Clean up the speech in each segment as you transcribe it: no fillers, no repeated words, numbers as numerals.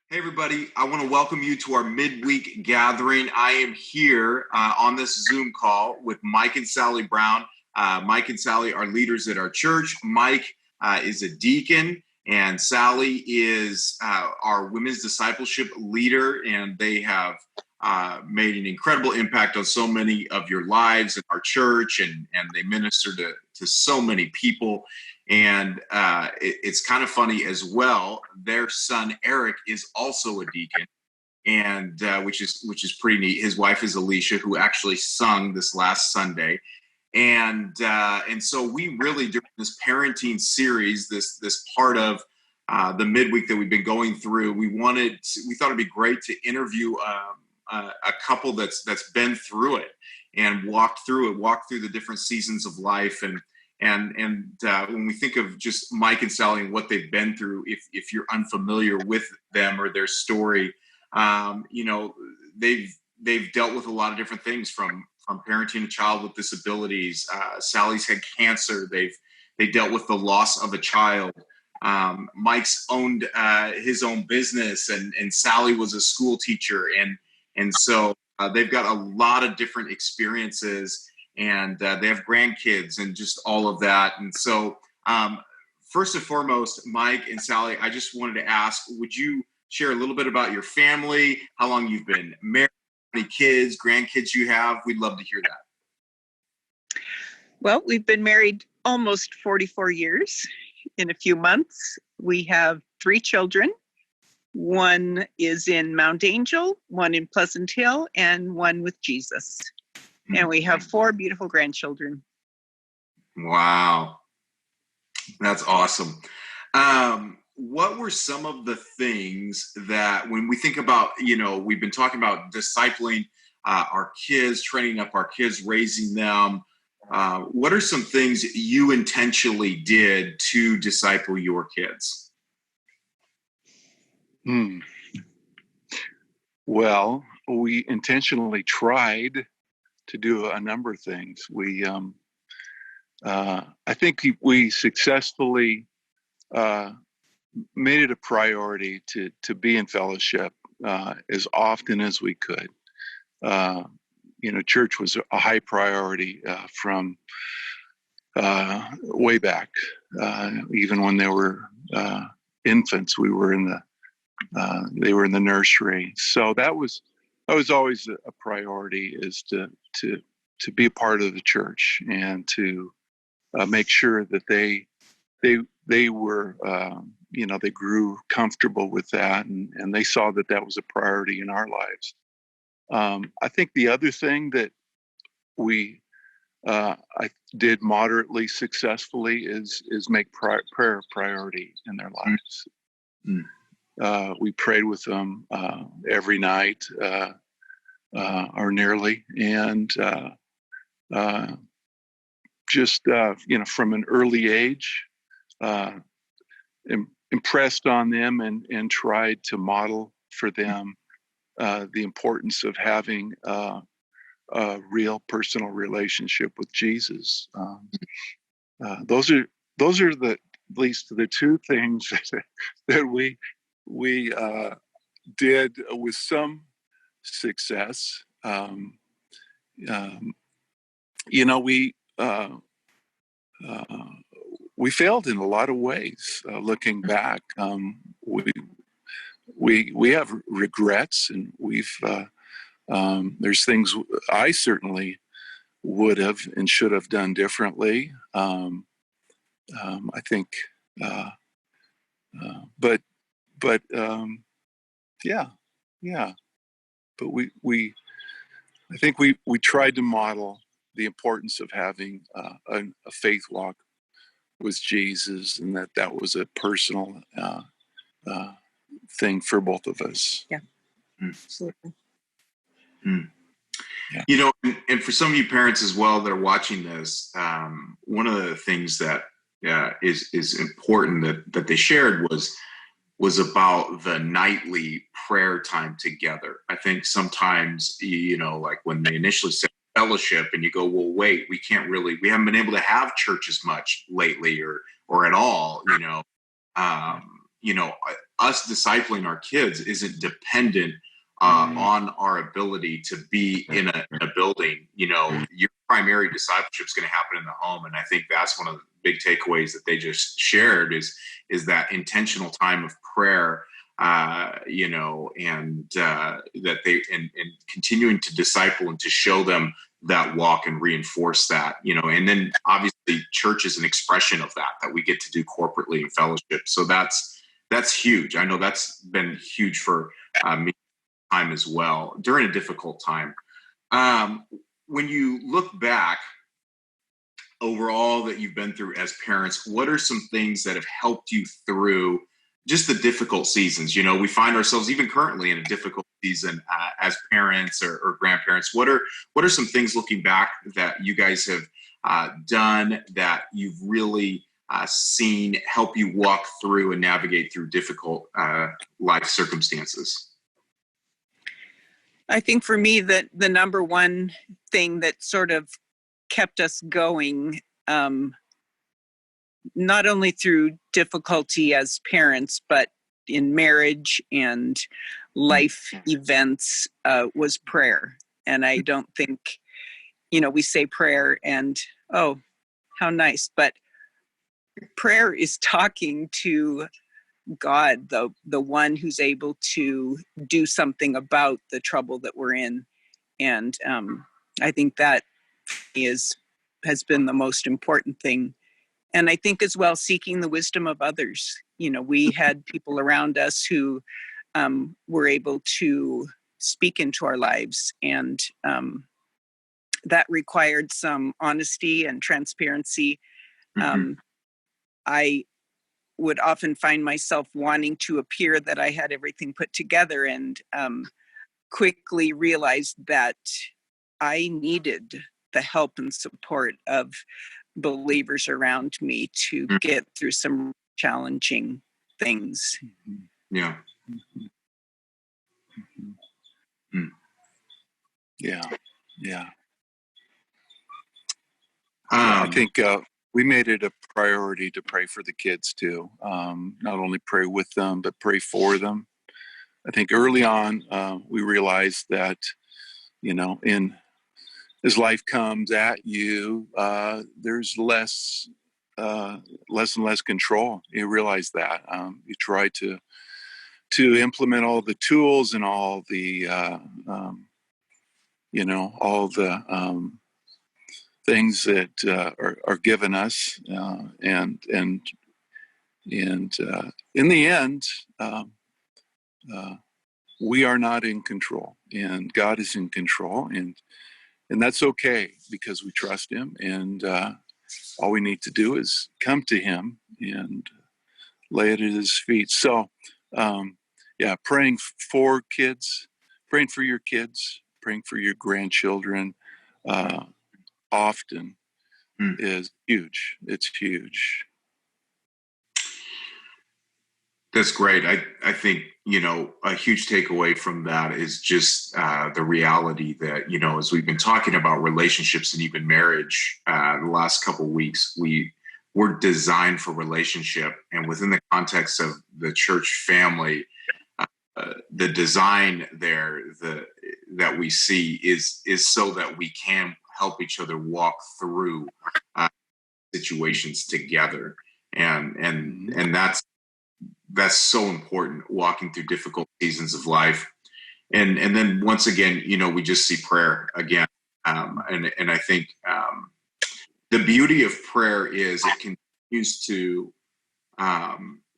Hey, everybody. I want to welcome you to our midweek gathering. I am here on this Zoom call with Mike and Sally Brown. Mike and Sally are leaders at our church. Mike is a deacon, and Sally is our women's discipleship leader, and they have made an incredible impact on so many of your lives in our church, and they minister to so many people. And it's kind of funny as well. Their son Eric is also a deacon, and which is pretty neat. His wife is Alicia, who actually sung this last Sunday, and so we really, during this parenting series, this part of the midweek that we've been going through, we thought it'd be great to interview a couple that's been through it and walked through the different seasons of life. And when we think of just Mike and Sally and what they've been through, if you're unfamiliar with them or their story, they've dealt with a lot of different things from parenting a child with disabilities. Sally's had cancer. They dealt with the loss of a child. Mike's owned his own business, and Sally was a school teacher, and so they've got a lot of different experiences. And they have grandkids and just all of that. And so first and foremost, Mike and Sally, I just wanted to ask, would you share a little bit about your family, how long you've been married, how many kids, grandkids you have? We'd love to hear that. Well, we've been married almost 44 years in a few months. We have 3 children. One is in Mount Angel, one in Pleasant Hill, and one with Jesus. And we have 4 beautiful grandchildren. Wow. That's awesome. What were some of the things that, when we think about, we've been talking about discipling our kids, training up our kids, raising them. What are some things you intentionally did to disciple your kids? Well, we intentionally tried to do a number of things. I think we successfully made it a priority to be in fellowship as often as we could. Church was a high priority from way back. Even when they were infants, they were in the nursery. So that was always a priority, is to be a part of the church and to make sure that they were, they grew comfortable with that, and they saw that was a priority in our lives. I think the other thing that I did moderately successfully is make prayer a priority in their lives. We prayed with them every night, or nearly, and from an early age, impressed on them and tried to model for them the importance of having a real personal relationship with Jesus. Those are at least the 2 things that we did with some success. We failed in a lot of ways. Looking back, we have regrets, and there's things I certainly would have and should have done differently. I think, but I think we tried to model the importance of having a faith walk with Jesus, and that was a personal thing for both of us. Yeah, absolutely. Yeah. And for some of you parents as well that are watching this, one of the things that is important that they shared was about the nightly prayer time together. I think sometimes, like when they initially said fellowship, and you go, well, wait, we haven't been able to have church as much lately or at all, us discipling our kids isn't dependent on our ability to be in a building. Your primary discipleship is going to happen in the home. And I think that's one of the big takeaways that they just shared is that intentional time of prayer, and that they and continuing to disciple and to show them that walk and reinforce that, and then obviously church is an expression of that we get to do corporately in fellowship. So that's huge. I know that's been huge for me time as well during a difficult time. When you look back over all that you've been through as parents, what are some things that have helped you through just the difficult seasons? We find ourselves even currently in a difficult season as parents or grandparents. What are some things looking back that you guys have done that you've really seen help you walk through and navigate through difficult life circumstances? I think for me, that the number one thing that sort of kept us going, not only through difficulty as parents, but in marriage and life events, was prayer. And I don't think, we say prayer and, oh, how nice. But prayer is talking to God, the one who's able to do something about the trouble that we're in. And I think that has been the most important thing. And I think as well, seeking the wisdom of others. We had people around us who were able to speak into our lives, and that required some honesty and transparency. I would often find myself wanting to appear that I had everything put together, and quickly realized that I needed the help and support of believers around me to get through some challenging things. Yeah. Yeah. I think we made it a priority to pray for the kids too. Not only pray with them, but pray for them. I think early on, we realized that, as life comes at you, there's less and less control. You realize that. You try to implement all the tools and all the, all the things that are given us, and in the end, we are not in control, and God is in control, and that's okay because we trust Him, and all we need to do is come to Him and lay it at His feet. So, praying for kids, praying for your kids, praying for your grandchildren, often is huge. It's huge. That's great. I think, a huge takeaway from that is just the reality that, as we've been talking about relationships and even marriage the last couple of weeks, we're designed for relationship. And within the context of the church family, the design there that we see is so that we can help each other walk through situations together. And that's so important, walking through difficult seasons of life. And then once again, we just see prayer again. And I think the beauty of prayer is it continues to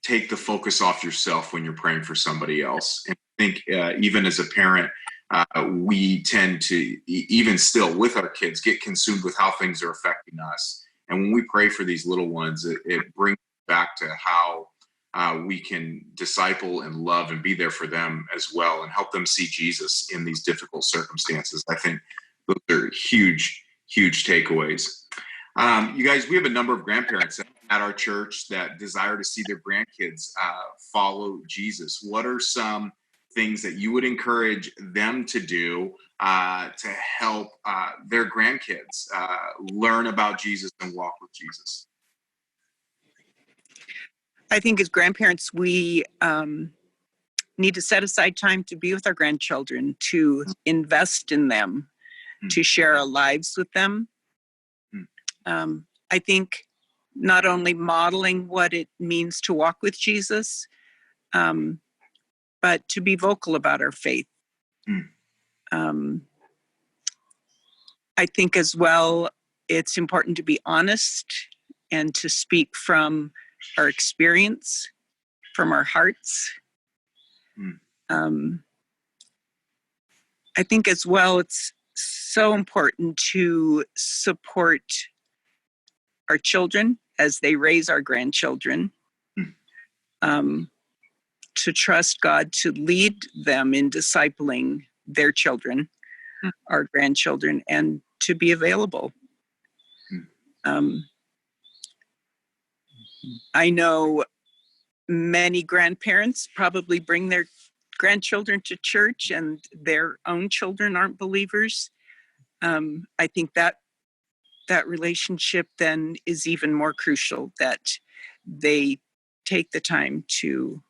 take the focus off yourself when you're praying for somebody else. And I think even as a parent, we tend to, even still with our kids, get consumed with how things are affecting us. And when we pray for these little ones, it brings back to how we can disciple and love and be there for them as well, and help them see Jesus in these difficult circumstances. I think those are huge, huge takeaways. You guys, we have a number of grandparents at our church that desire to see their grandkids follow Jesus. What are some things that you would encourage them to do to help their grandkids learn about Jesus and walk with Jesus? I think as grandparents, we need to set aside time to be with our grandchildren, to invest in them, to share our lives with them. I think not only modeling what it means to walk with Jesus, but to be vocal about our faith. I think as well, it's important to be honest and to speak from our experience, from our hearts. I think as well, it's so important to support our children as they raise our grandchildren, to trust God to lead them in discipling their children, our grandchildren, and to be available. I know many grandparents probably bring their grandchildren to church and their own children aren't believers. I think that relationship then is even more crucial, that they take the time to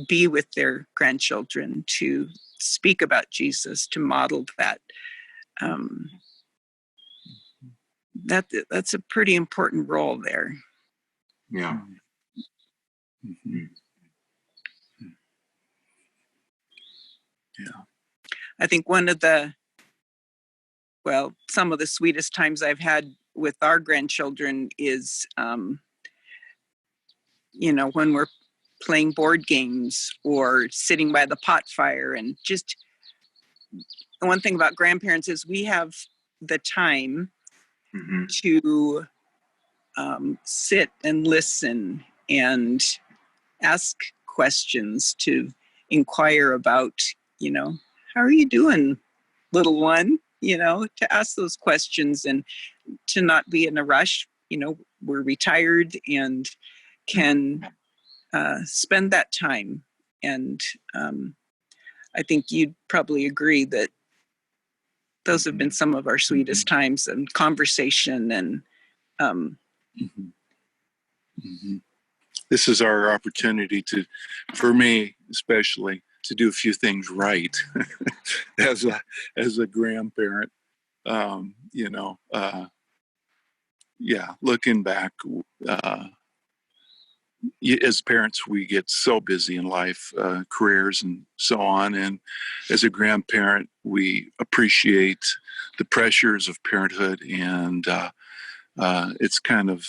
be with their grandchildren, to speak about Jesus, to model that. That's a pretty important role there. Yeah. Yeah. I think some of the sweetest times I've had with our grandchildren is, when we're playing board games or sitting by the pot fire. And just the one thing about grandparents is we have the time to sit and listen and ask questions, to inquire about, how are you doing, little one? To ask those questions and to not be in a rush. We're retired and can spend that time. And I think you'd probably agree that those have been some of our sweetest times and conversation. And this is our opportunity for me especially, to do a few things right as a grandparent. Looking back, as parents, we get so busy in life, careers and so on. And as a grandparent, we appreciate the pressures of parenthood. And it's kind of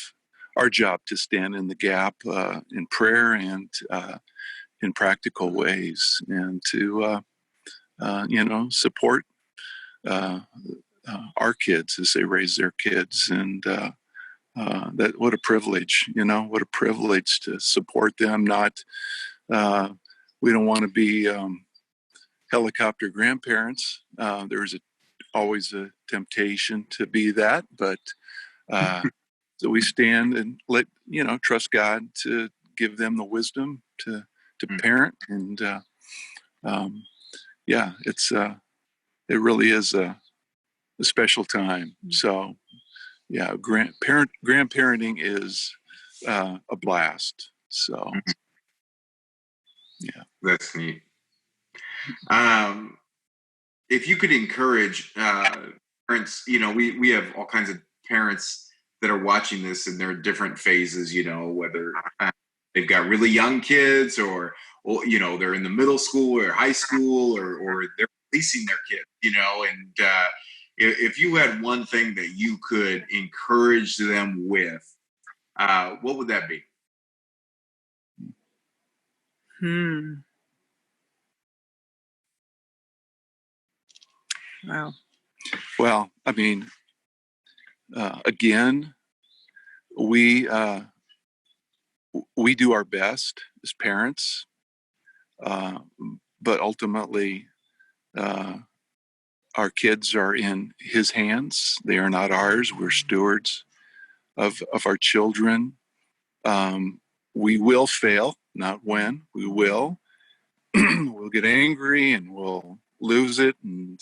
our job to stand in the gap in prayer and in practical ways, and to, support our kids as they raise their kids. And what a privilege, what a privilege to support them. We don't want to be helicopter grandparents. There's always a temptation to be that, but so we stand and trust God to give them the wisdom to parent. And it really is a special time. So grandparenting is a blast. So that's neat. If you could encourage parents, we have all kinds of parents that are watching this, and they're different phases, whether they've got really young kids or they're in the middle school or high school, or they're releasing their kids, and if you had one thing that you could encourage them with, what would that be? Wow. Well, I mean, again, we do our best as parents, but ultimately, our kids are in His hands. They are not ours. We're stewards of our children. We will fail, not when. We will. We'll get angry and we'll lose it, and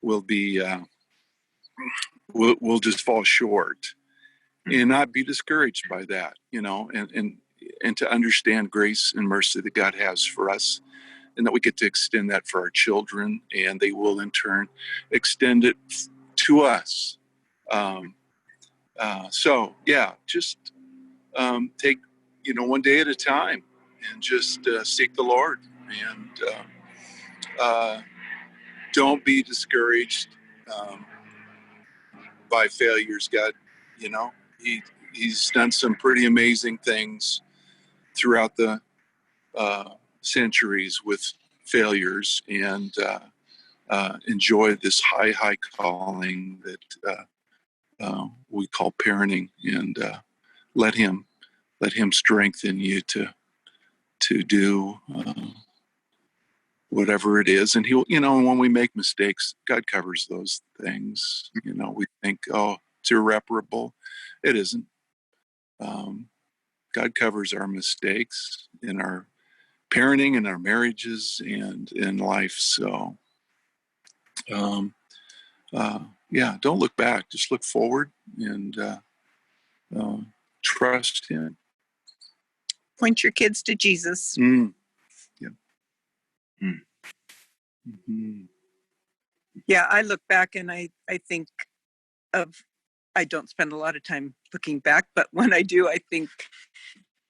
we'll be we'll just fall short. and not be discouraged by that, and to understand grace and mercy that God has for us, and that we get to extend that for our children, and they will in turn extend it to us. So yeah, just take, one day at a time, and just seek the Lord, and don't be discouraged by failures. God, he's done some pretty amazing things throughout the centuries with failures, and enjoy this high calling that we call parenting, and let him strengthen you to do whatever it is. And he'll, when we make mistakes, God covers those things. We think, oh, it's irreparable. It isn't. God covers our mistakes in our parenting, in our marriages, and in life. So, don't look back. Just look forward, and trust him. Point your kids to Jesus. Yeah. Mm-hmm. Yeah, I look back and I think I don't spend a lot of time looking back, but when I do, I think,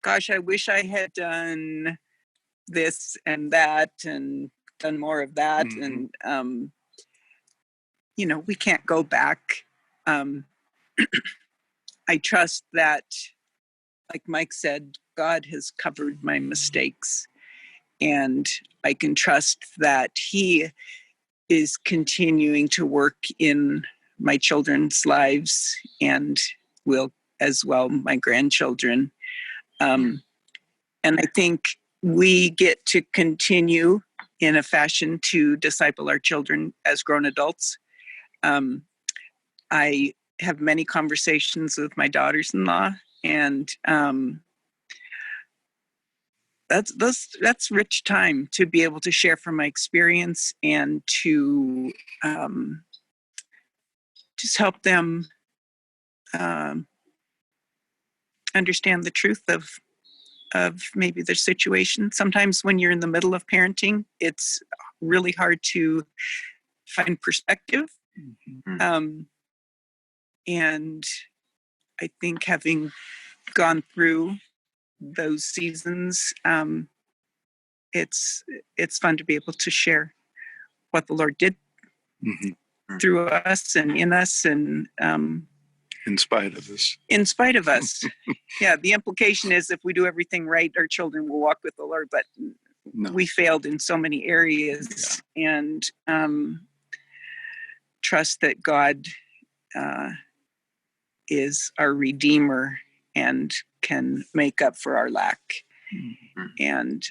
gosh, I wish I had done this and that and done more of that. Mm-hmm. And, we can't go back. I trust that, like Mike said, God has covered my mistakes, and I can trust that he is continuing to work in my children's lives, and will as well my grandchildren. And I think we get to continue in a fashion to disciple our children as grown adults. I have many conversations with my daughters-in-law, and that's rich time to be able to share from my experience, and to just help them understand the truth of maybe their situation. Sometimes when you're in the middle of parenting, it's really hard to find perspective. Mm-hmm. And I think having gone through those seasons, it's fun to be able to share what the Lord did through us and in us, and in spite of us. In spite of us. Yeah, the implication is if we do everything right, our children will walk with the Lord, but we failed in so many areas. Yeah. And trust that God is our Redeemer and can make up for our lack. Mm-hmm. And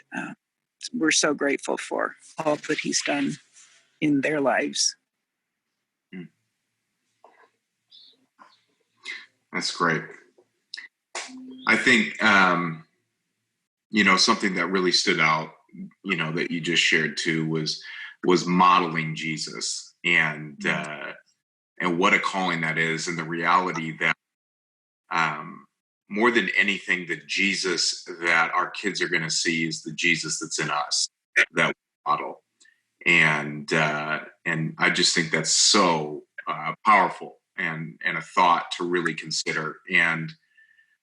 we're so grateful for all that he's done in their lives. That's great. I think, something that really stood out, that you just shared too, was modeling Jesus, and what a calling that is, and the reality that more than anything, the Jesus that our kids are going to see is the Jesus that's in us, that model. And I just think that's so powerful, and a thought to really consider. And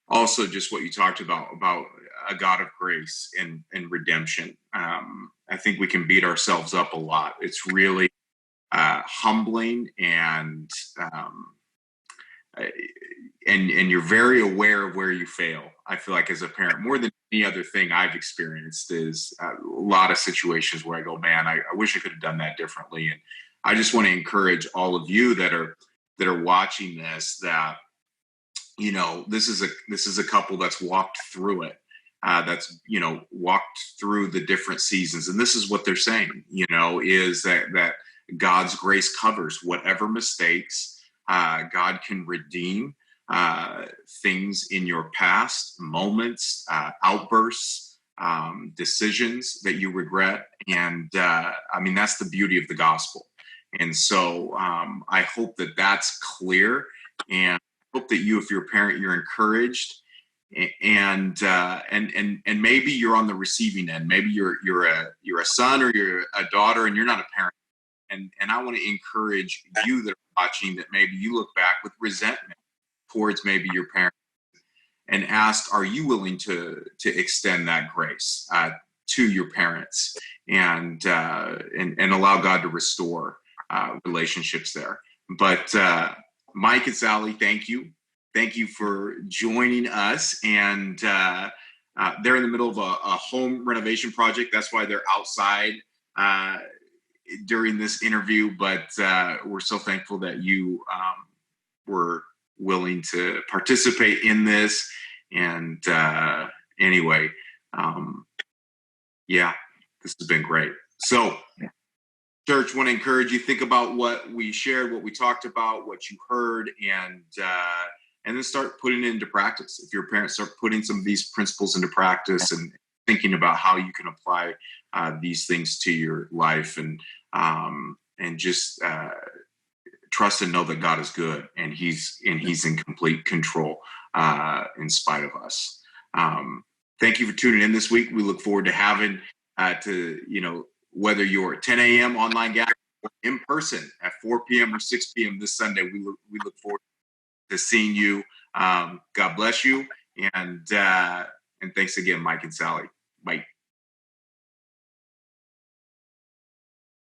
also just what you talked about a God of grace and redemption. I think we can beat ourselves up a lot. It's really humbling, and you're very aware of where you fail. I feel like as a parent, more than any other thing I've experienced, is a lot of situations where I go, man, I wish I could have done that differently. And I just want to encourage all of you that are watching this, that, this is a couple that's walked through it, that's, walked through the different seasons. And this is what they're saying, is that God's grace covers whatever mistakes. God can redeem things in your past, moments, outbursts, decisions that you regret. And that's the beauty of the gospel. And so I hope that that's clear. And hope that you, if you're a parent, you're encouraged, and maybe you're on the receiving end. Maybe you're a son or you're a daughter, and you're not a parent. And I want to encourage you that are watching that maybe you look back with resentment towards maybe your parents and ask, are you willing to extend that grace to your parents and allow God to restore relationships there? But Mike and Sally, thank you. Thank you for joining us. And they're in the middle of a home renovation project. That's why they're outside during this interview. But we're so thankful that you were willing to participate in this. And anyway, yeah, this has been great. So, church, want to encourage you, think about what we shared, what we talked about, what you heard, and then start putting it into practice. If your parents start putting some of these principles into practice and thinking about how you can apply these things to your life, and just trust and know that God is good, and He's in complete control in spite of us. Thank you for tuning in this week. We look forward to having whether you're at 10 a.m. online gathering or in person at 4 p.m. or 6 p.m. this Sunday, we look forward to seeing you. God bless you, and thanks again, Mike and Sally. Bye.